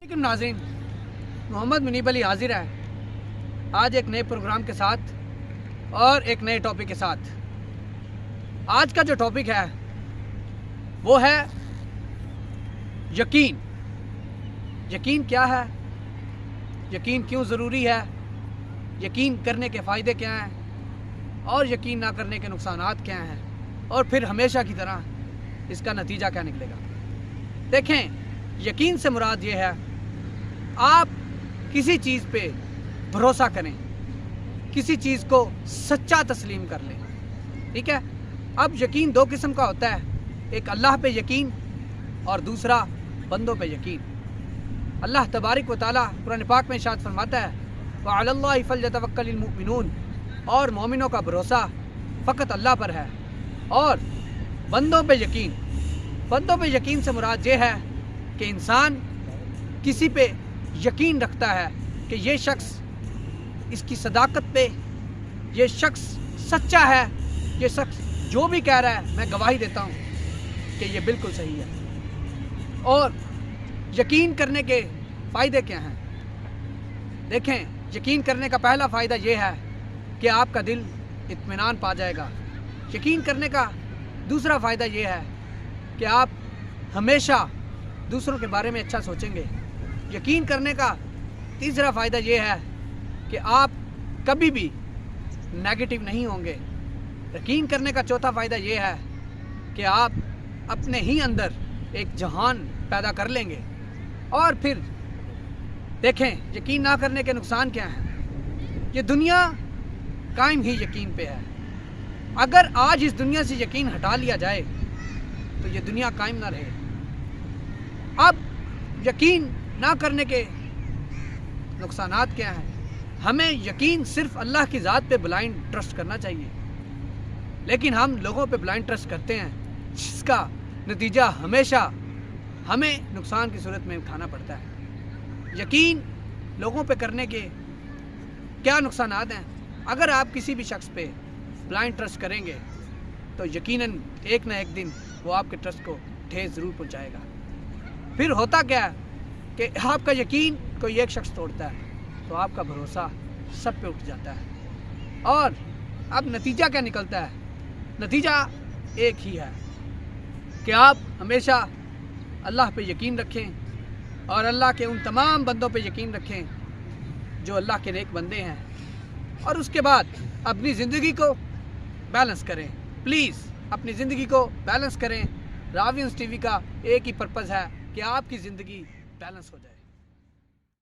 लेकिन नाज़रीन, मोहम्मद मुनीब अली हाजिर है आज एक नए प्रोग्राम के साथ और एक नए टॉपिक के साथ। आज का जो टॉपिक है वो है यकीन। यकीन क्या है, यकीन क्यों ज़रूरी है, यकीन करने के फ़ायदे क्या हैं और यकीन ना करने के नुकसानात क्या हैं, और फिर हमेशा की तरह इसका नतीजा क्या निकलेगा। देखें, यकीन से मुराद ये है आप किसी चीज़ पे भरोसा करें, किसी चीज़ को सच्चा तस्लीम कर लें। ठीक है। अब यकीन दो किस्म का होता है, एक अल्लाह पे यकीन और दूसरा बंदों पे यकीन। अल्लाह तबारक व तआला कुरान पाक में इरशाद फरमाता है व अलल्लाहि फल्यतवक्कलिल मुमिनून, और मोमिनों का भरोसा फ़कत अल्लाह पर है। और बंदों पे यकीन, बंदों पे यकीन से मुराद ये है कि इंसान किसी पे यकीन रखता है कि ये शख्स, इसकी सदाकत पे, ये शख्स सच्चा है, ये शख्स जो भी कह रहा है मैं गवाही देता हूँ कि ये बिल्कुल सही है। और यकीन करने के फ़ायदे क्या हैं? देखें, यकीन करने का पहला फ़ायदा ये है कि आपका दिल इत्मीनान पा जाएगा। यकीन करने का दूसरा फ़ायदा ये है कि आप हमेशा दूसरों के बारे में अच्छा सोचेंगे। यकीन करने का तीसरा फ़ायदा ये है कि आप कभी भी नेगेटिव नहीं होंगे। यकीन करने का चौथा फ़ायदा ये है कि आप अपने ही अंदर एक जहान पैदा कर लेंगे। और फिर देखें, यकीन ना करने के नुकसान क्या हैं। ये दुनिया कायम ही यकीन पे है। अगर आज इस दुनिया से यकीन हटा लिया जाए तो ये दुनिया कायम ना रहे। अब यकीन ना करने के नुकसानात क्या हैं? हमें यकीन सिर्फ अल्लाह की ज़ात पे ब्लाइंड ट्रस्ट करना चाहिए, लेकिन हम लोगों पे ब्लाइंड ट्रस्ट करते हैं, जिसका नतीजा हमेशा हमें नुकसान की सूरत में उठाना पड़ता है। यकीन लोगों पे करने के क्या नुकसानात हैं? अगर आप किसी भी शख्स पे ब्लाइंड ट्रस्ट करेंगे तो यकीनन एक ना एक दिन वो आपके ट्रस्ट को ठेस ज़रूर पहुंचाएगा। फिर होता क्या है कि आपका यकीन कोई एक शख्स तोड़ता है तो आपका भरोसा सब पे उठ जाता है। और अब नतीजा क्या निकलता है? नतीजा एक ही है कि आप हमेशा अल्लाह पे यकीन रखें और अल्लाह के उन तमाम बंदों पे यकीन रखें जो अल्लाह के नेक बंदे हैं, और उसके बाद अपनी ज़िंदगी को बैलेंस करें। प्लीज़ अपनी ज़िंदगी को बैलेंस करें। रावी न्यूज़ टीवी का एक ही पर्पज़ है कि आपकी ज़िंदगी बैलेंस हो जाए।